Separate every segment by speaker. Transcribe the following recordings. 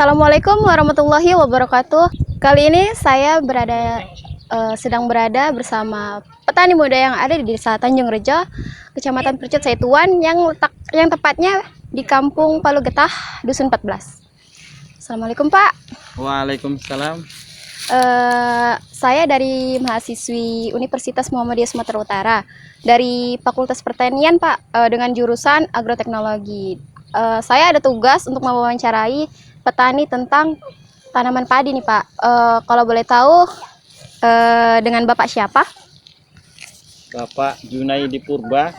Speaker 1: Assalamualaikum warahmatullahi wabarakatuh. Kali ini saya sedang berada bersama petani muda yang ada di Desa Tanjung Rejo, Kecamatan Percut Saituan, yang tepatnya di Kampung Palu Getah, Dusun 14. Assalamualaikum Pak.
Speaker 2: Waalaikumsalam.
Speaker 1: Saya dari mahasiswi Universitas Muhammadiyah Sumatera Utara dari Fakultas Pertanian Pak, dengan jurusan agroteknologi. Saya ada tugas untuk mewawancarai petani tentang tanaman padi nih Pak. Kalau boleh tahu dengan Bapak siapa?
Speaker 2: Bapak Junaidi Purba.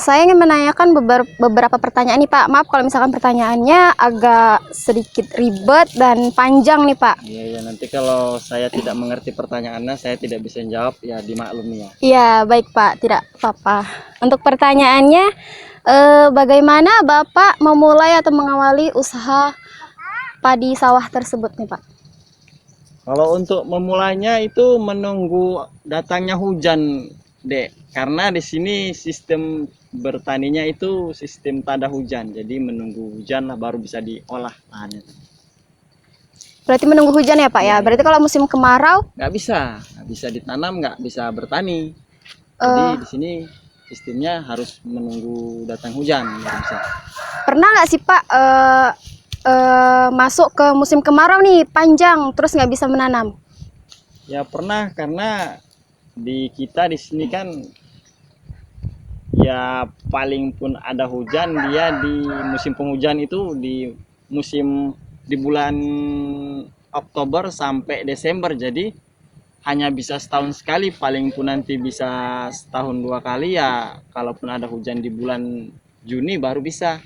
Speaker 1: Saya ingin menanyakan beberapa pertanyaan nih Pak. Maaf kalau misalkan pertanyaannya agak sedikit ribet dan panjang nih Pak.
Speaker 2: Iya, nanti kalau saya tidak mengerti pertanyaannya, saya tidak bisa jawab, ya dimaklumi ya.
Speaker 1: Iya, baik Pak, tidak apa-apa. Untuk pertanyaannya, bagaimana Bapak memulai atau mengawali usaha padi sawah tersebut nih Pak?
Speaker 2: Kalau untuk memulainya itu menunggu datangnya hujan, Dek. Karena di sini sistem bertaninya itu sistem tada hujan. Jadi menunggu hujan lah baru bisa diolah lahannya.
Speaker 1: Berarti menunggu hujan ya Pak ya? Berarti kalau musim kemarau?
Speaker 2: Nggak bisa ditanam, nggak bisa bertani. Jadi di sini sistemnya harus menunggu datang hujan baru bisa.
Speaker 1: Pernah nggak sih Pak masuk ke musim kemarau nih panjang terus nggak bisa menanam?
Speaker 2: Ya pernah, karena kita di sini kan ya paling pun ada hujan dia di musim penghujan itu di bulan Oktober sampai Desember, jadi hanya bisa setahun sekali, paling pun nanti bisa setahun 2 kali ya. Kalaupun ada hujan di bulan Juni baru bisa,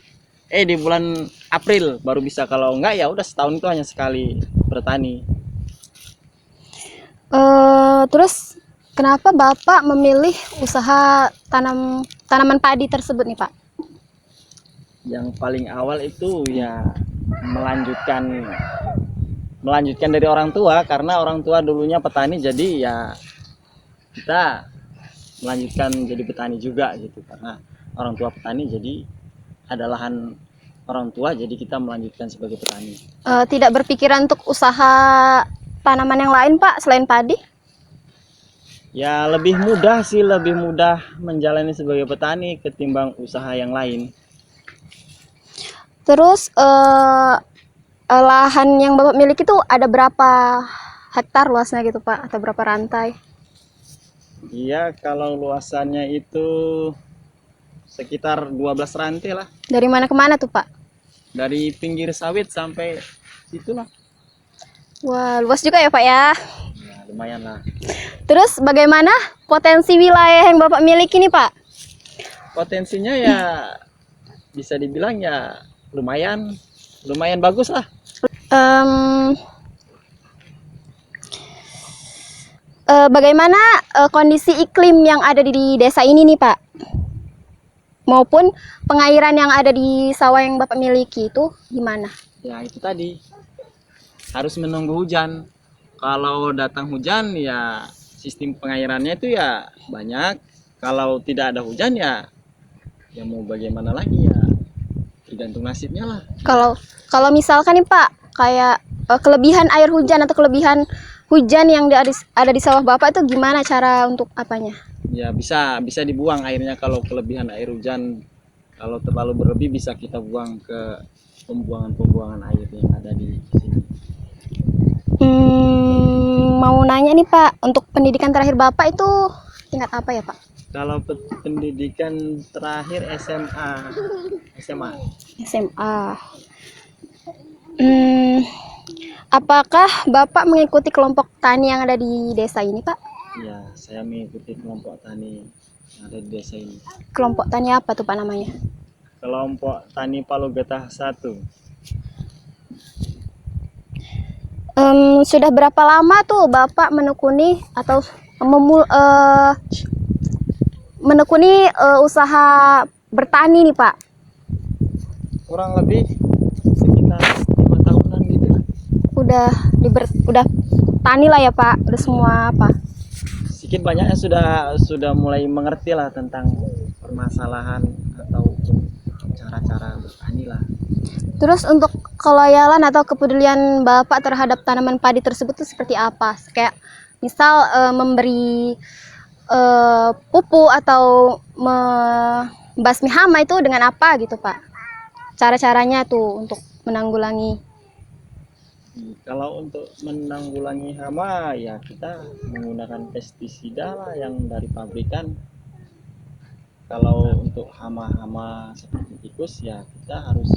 Speaker 2: di bulan April baru bisa. Kalau enggak ya udah setahun itu hanya sekali bertani.
Speaker 1: Terus kenapa Bapak memilih usaha tanaman padi tersebut nih Pak?
Speaker 2: Yang paling awal itu ya melanjutkan dari orang tua, karena orang tua dulunya petani, jadi ya kita melanjutkan jadi petani juga gitu. Karena orang tua petani, jadi ada lahan orang tua, jadi kita melanjutkan sebagai petani.
Speaker 1: Tidak berpikiran untuk usaha tanaman yang lain Pak selain padi?
Speaker 2: Ya lebih mudah menjalani sebagai petani ketimbang usaha yang lain.
Speaker 1: Terus lahan yang Bapak miliki itu ada berapa hektar luasnya gitu Pak, atau berapa rantai?
Speaker 2: Iya, kalau luasannya itu sekitar 12 rantai lah.
Speaker 1: Dari mana ke mana tuh Pak?
Speaker 2: Dari pinggir sawit sampai situlah.
Speaker 1: Wah, luas juga ya Pak ya?
Speaker 2: Ya, lumayan lah.
Speaker 1: Terus bagaimana potensi wilayah yang Bapak miliki nih Pak?
Speaker 2: Potensinya ya bisa dibilang ya lumayan bagus lah.
Speaker 1: Bagaimana kondisi iklim yang ada di desa ini nih Pak? Maupun pengairan yang ada di sawah yang Bapak miliki itu gimana?
Speaker 2: Ya itu tadi, harus menunggu hujan. Kalau datang hujan ya sistem pengairannya itu ya banyak. Kalau tidak ada hujan ya mau bagaimana lagi, ya tergantung nasibnya lah.
Speaker 1: Kalau misalkan nih Pak, kayak kelebihan air hujan atau kelebihan hujan yang ada di sawah Bapak itu gimana cara untuk apanya?
Speaker 2: Ya bisa dibuang airnya. Kalau kelebihan air hujan, kalau terlalu berlebih bisa kita buang ke pembuangan air yang ada di sini.
Speaker 1: Mau nanya nih Pak, untuk pendidikan terakhir Bapak itu tingkat apa ya Pak?
Speaker 2: Kalau pendidikan terakhir SMA.
Speaker 1: Apakah Bapak mengikuti kelompok tani yang ada di desa ini Pak?
Speaker 2: Ya, saya mengikuti kelompok tani yang ada di desa ini.
Speaker 1: Kelompok tani apa tuh Pak namanya?
Speaker 2: Kelompok Tani Palu Getah 1.
Speaker 1: Sudah berapa lama tuh Bapak menekuni atau menekuni usaha bertani nih Pak?
Speaker 2: Kurang lebih sekitar 5 tahunan gitu.
Speaker 1: Udah tani lah ya Pak, udah semua apa?
Speaker 2: Sedikit banyaknya sudah mulai mengerti lah tentang permasalahan atau cara-cara bertani lah.
Speaker 1: Terus untuk keloyalan atau kepedulian Bapak terhadap tanaman padi tersebut itu seperti apa? Kayak misal memberi pupuk atau membasmi hama itu dengan apa gitu Pak? Cara-caranya tuh untuk menanggulangi.
Speaker 2: Kalau untuk menanggulangi hama ya kita menggunakan pestisida lah yang dari pabrikan. Kalau untuk hama-hama seperti tikus ya kita harus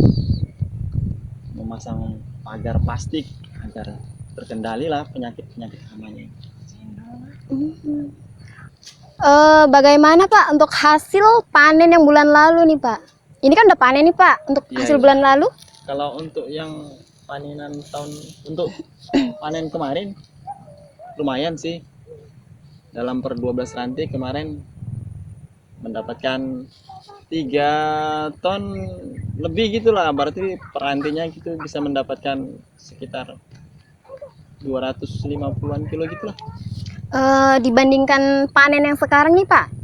Speaker 2: memasang pagar plastik agar terkendali lah penyakit-penyakit hamanya.
Speaker 1: Bagaimana Pak untuk hasil panen yang bulan lalu nih Pak? Ini kan udah panen nih Pak untuk
Speaker 2: Iya,
Speaker 1: hasil
Speaker 2: iya.
Speaker 1: bulan lalu.
Speaker 2: Kalau untuk yang untuk panen kemarin lumayan sih. Dalam per 12 rantai kemarin mendapatkan 3 ton lebih gitulah, berarti per rantinya gitu bisa mendapatkan sekitar 250-an kilo gitulah.
Speaker 1: Dibandingkan panen yang sekarang nih Pak.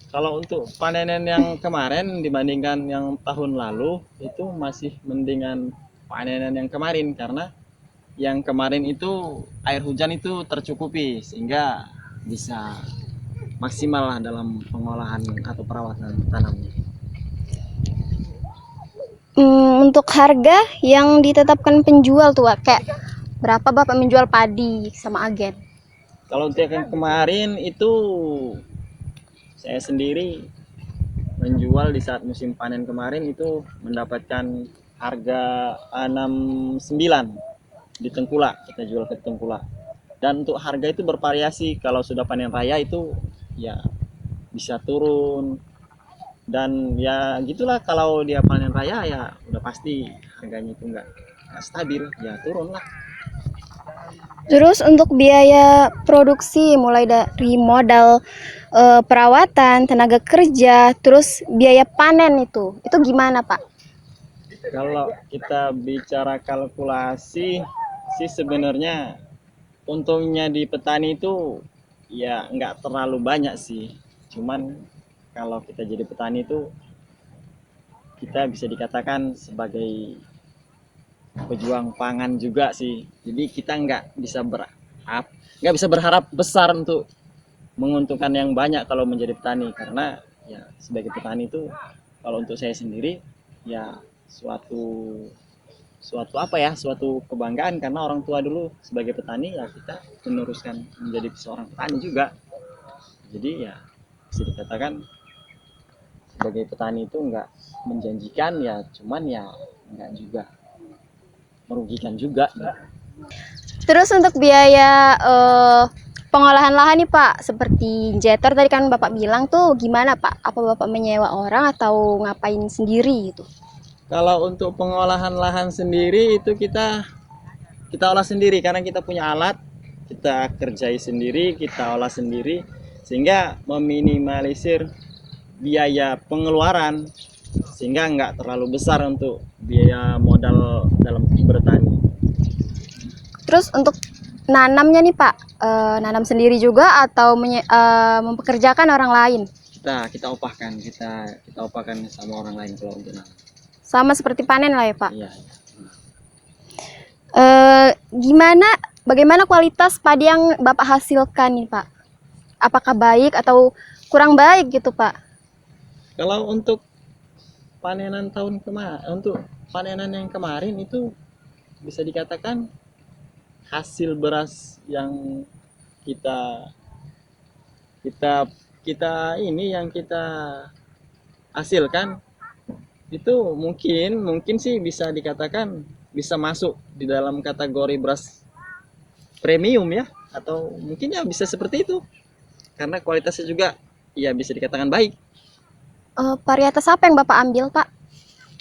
Speaker 2: Kalau untuk panenan yang kemarin dibandingkan yang tahun lalu itu masih mendingan panenan yang kemarin, karena yang kemarin itu air hujan itu tercukupi sehingga bisa maksimal lah dalam pengolahan atau perawatan tanamnya.
Speaker 1: Untuk harga yang ditetapkan penjual tuh Pak, kayak berapa Bapak menjual padi sama agen?
Speaker 2: Kalau untuk yang kemarin itu saya sendiri menjual di saat musim panen kemarin itu mendapatkan harga 69 di Tengkulak, kita jual ke Tengkulak. Dan untuk harga itu bervariasi, kalau sudah panen raya itu ya bisa turun, dan ya gitulah kalau dia panen raya ya udah pasti harganya itu nggak stabil, ya turun lah.
Speaker 1: Terus untuk biaya produksi mulai dari modal perawatan, tenaga kerja, terus biaya panen itu gimana Pak?
Speaker 2: Kalau kita bicara kalkulasi sih sebenarnya untungnya di petani itu ya nggak terlalu banyak sih. Cuman kalau kita jadi petani itu kita bisa dikatakan sebagai pejuang pangan juga sih. Jadi kita nggak bisa berharap besar untuk menguntungkan yang banyak kalau menjadi petani, karena ya sebagai petani itu kalau untuk saya sendiri ya suatu suatu kebanggaan, karena orang tua dulu sebagai petani ya kita meneruskan menjadi seorang petani juga. Jadi ya bisa dikatakan sebagai petani itu nggak menjanjikan ya, cuman ya nggak juga merugikan juga.
Speaker 1: Terus untuk biaya pengolahan lahan nih Pak, seperti jeter tadi kan Bapak bilang tuh gimana Pak? Apa Bapak menyewa orang atau ngapain sendiri gitu?
Speaker 2: Kalau untuk pengolahan lahan sendiri itu kita olah sendiri, karena kita punya alat, kita kerjai sendiri, kita olah sendiri, sehingga meminimalisir biaya pengeluaran, sehingga nggak terlalu besar untuk biaya modal dalam bertani.
Speaker 1: Terus untuk nanamnya nih Pak, nanam sendiri juga atau mempekerjakan orang lain?
Speaker 2: Kita opahkan sama orang lain kalau untuk nanam.
Speaker 1: Sama seperti panen lah ya Pak.
Speaker 2: Iya.
Speaker 1: Bagaimana kualitas padi yang Bapak hasilkan nih Pak? Apakah baik atau kurang baik gitu Pak?
Speaker 2: Kalau untuk panenan yang kemarin itu bisa dikatakan hasil beras yang kita kita kita hasilkan itu mungkin sih bisa dikatakan bisa masuk di dalam kategori beras premium ya, atau mungkin ya bisa seperti itu, karena kualitasnya juga ya bisa dikatakan baik.
Speaker 1: Varietas apa yang Bapak ambil Pak?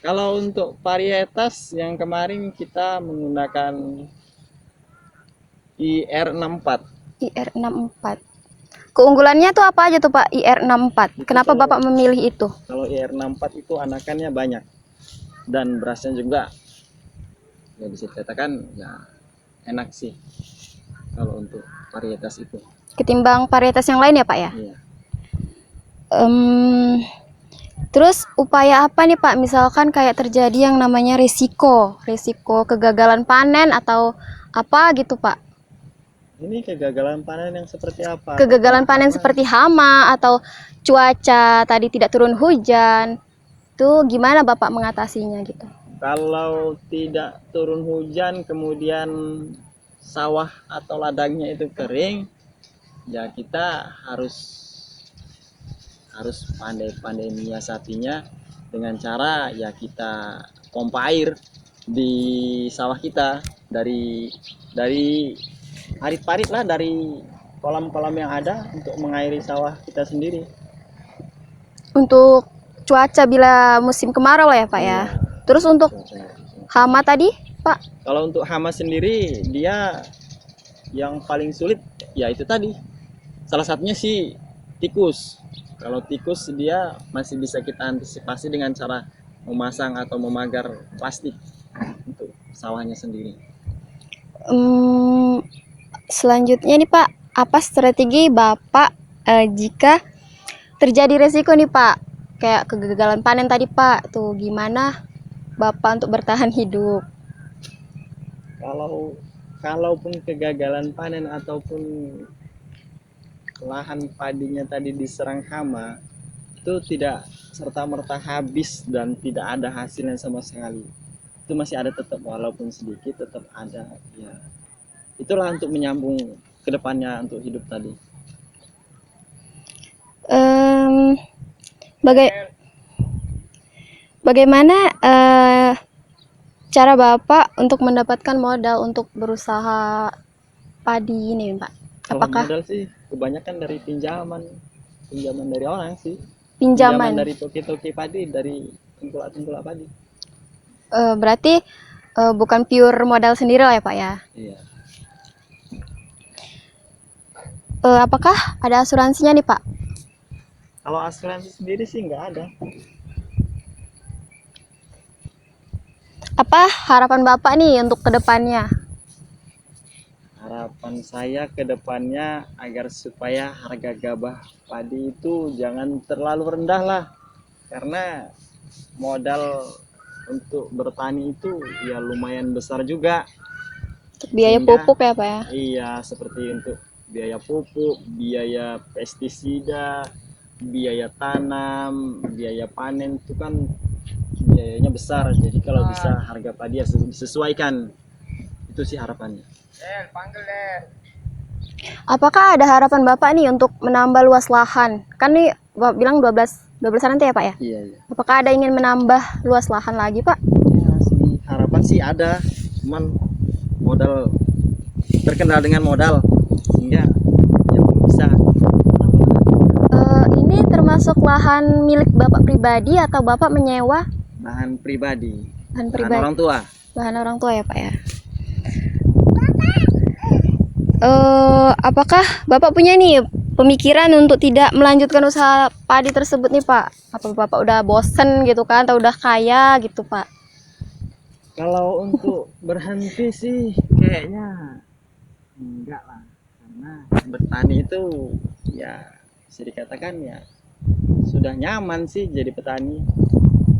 Speaker 2: Kalau untuk varietas yang kemarin kita menggunakan IR64.
Speaker 1: IR64. Keunggulannya tuh apa aja tuh Pak IR64? Kenapa Bapak memilih itu?
Speaker 2: Kalau IR64 itu anakannya banyak dan berasnya juga ya bisa dikatakan ya enak sih kalau untuk varietas itu.
Speaker 1: Ketimbang varietas yang lain ya Pak ya?
Speaker 2: Iya.
Speaker 1: Terus upaya apa nih Pak? Misalkan kayak terjadi yang namanya risiko kegagalan panen atau apa gitu Pak?
Speaker 2: Ini kegagalan panen yang seperti apa?
Speaker 1: Kegagalan
Speaker 2: Apakah
Speaker 1: panen
Speaker 2: hama?
Speaker 1: seperti hama atau cuaca tadi tidak turun hujan. Itu gimana Bapak mengatasinya gitu?
Speaker 2: Kalau tidak turun hujan, kemudian sawah atau ladangnya itu kering, ya kita harus pandai-pandai menyiasatinya dengan cara ya kita pompa air di sawah kita dari parit-parit lah, dari kolam-kolam yang ada untuk mengairi sawah kita sendiri.
Speaker 1: Untuk cuaca bila musim kemarau lah ya Pak ya.
Speaker 2: Iya,
Speaker 1: Terus untuk
Speaker 2: cuaca.
Speaker 1: hama tadi Pak?
Speaker 2: Kalau untuk hama sendiri, dia yang paling sulit ya itu tadi. Salah satunya sih tikus. Kalau tikus dia masih bisa kita antisipasi dengan cara memasang atau memagar plastik untuk sawahnya sendiri.
Speaker 1: Selanjutnya nih Pak, apa strategi Bapak jika terjadi resiko nih Pak, kayak kegagalan panen tadi Pak, tuh gimana Bapak untuk bertahan hidup?
Speaker 2: Kalaupun kegagalan panen ataupun lahan padinya tadi diserang hama, itu tidak serta-merta habis dan tidak ada hasilnya sama sekali. Itu masih ada tetap, walaupun sedikit tetap ada. Ya, itulah untuk menyambung ke depannya untuk hidup tadi.
Speaker 1: Em, baga- Bagaimana cara Bapak untuk mendapatkan modal untuk berusaha padi ini Pak?
Speaker 2: Kalau
Speaker 1: Apakah
Speaker 2: modal sih kebanyakan dari pinjaman dari orang sih. Pinjaman
Speaker 1: pinjaman?
Speaker 2: dari toki-toki padi, dari tengkulak-tengkulak padi.
Speaker 1: Berarti bukan pure modal sendiri lah ya Pak ya?
Speaker 2: Iya.
Speaker 1: Apakah ada asuransinya nih Pak?
Speaker 2: Kalau asuransi sendiri sih nggak ada.
Speaker 1: Apa harapan Bapak nih untuk kedepannya?
Speaker 2: Harapan saya ke depannya agar supaya harga gabah padi itu jangan terlalu rendah lah. Karena modal untuk bertani itu ya lumayan besar juga.
Speaker 1: Untuk biaya
Speaker 2: Sehingga-
Speaker 1: pupuk ya Pak ya?
Speaker 2: Iya, seperti untuk biaya pupuk, biaya pestisida, biaya tanam, biaya panen itu kan biayanya besar. Jadi kalau bisa harga padi ya disesuaikan. Itu sih harapannya.
Speaker 1: Apakah ada harapan Bapak nih untuk menambah luas lahan? Kan nih Bapak bilang 12 nanti ya Pak ya?
Speaker 2: Iya, iya.
Speaker 1: Apakah ada ingin menambah luas lahan lagi Pak?
Speaker 2: Ya, sih harapan sih ada, cuman modal terkendala dengan modal sehingga ya belum bisa.
Speaker 1: Ini termasuk lahan milik Bapak pribadi atau Bapak menyewa
Speaker 2: Bahan pribadi,
Speaker 1: lahan
Speaker 2: bahan
Speaker 1: pribadi?
Speaker 2: orang tua.
Speaker 1: Bahan orang tua ya Pak ya? Apakah Bapak punya nih pemikiran untuk tidak melanjutkan usaha padi tersebut nih Pak? Apa Bapak udah bosen gitu kan, atau udah kaya gitu Pak?
Speaker 2: Kalau untuk berhenti sih kayaknya enggak lah, karena bertani itu ya bisa dikatakan ya sudah nyaman sih jadi petani,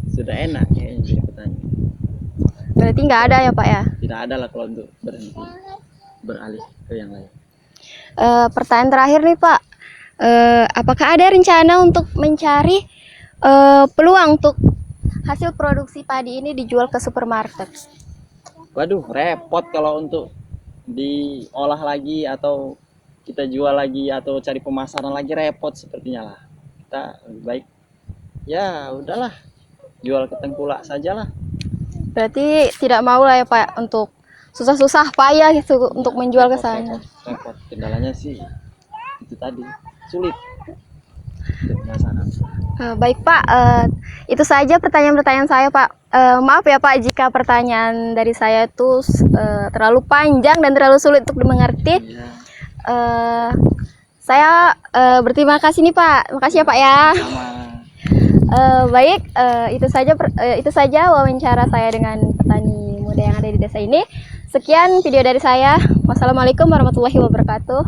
Speaker 2: sudah enak kayaknya jadi petani.
Speaker 1: Berarti nggak ada ya Pak ya?
Speaker 2: Tidak ada lah kalau untuk berhenti, beralih ke yang lain.
Speaker 1: Pertanyaan terakhir nih Pak, apakah ada rencana untuk mencari peluang untuk hasil produksi padi ini dijual ke supermarket?
Speaker 2: Waduh, repot kalau untuk diolah lagi atau kita jual lagi atau cari pemasaran lagi, repot sepertinya lah. Kita lebih baik ya udahlah, jual ke tengkulak sajalah.
Speaker 1: Berarti tidak mau lah ya Pak untuk susah-susah payah gitu untuk menjual ke sana.
Speaker 2: Repot. Kendalanya sih itu tadi, sulit untuk pemasaran.
Speaker 1: Baik Pak, itu saja pertanyaan-pertanyaan saya Pak. Maaf ya Pak jika pertanyaan dari saya itu terlalu panjang dan terlalu sulit untuk dimengerti.
Speaker 2: Iya,
Speaker 1: Saya berterima kasih nih Pak. Makasih ya Pak ya.
Speaker 2: sama.
Speaker 1: Baik, itu saja wawancara saya dengan petani muda yang ada di desa ini. Sekian video dari saya. Wassalamualaikum warahmatullahi wabarakatuh.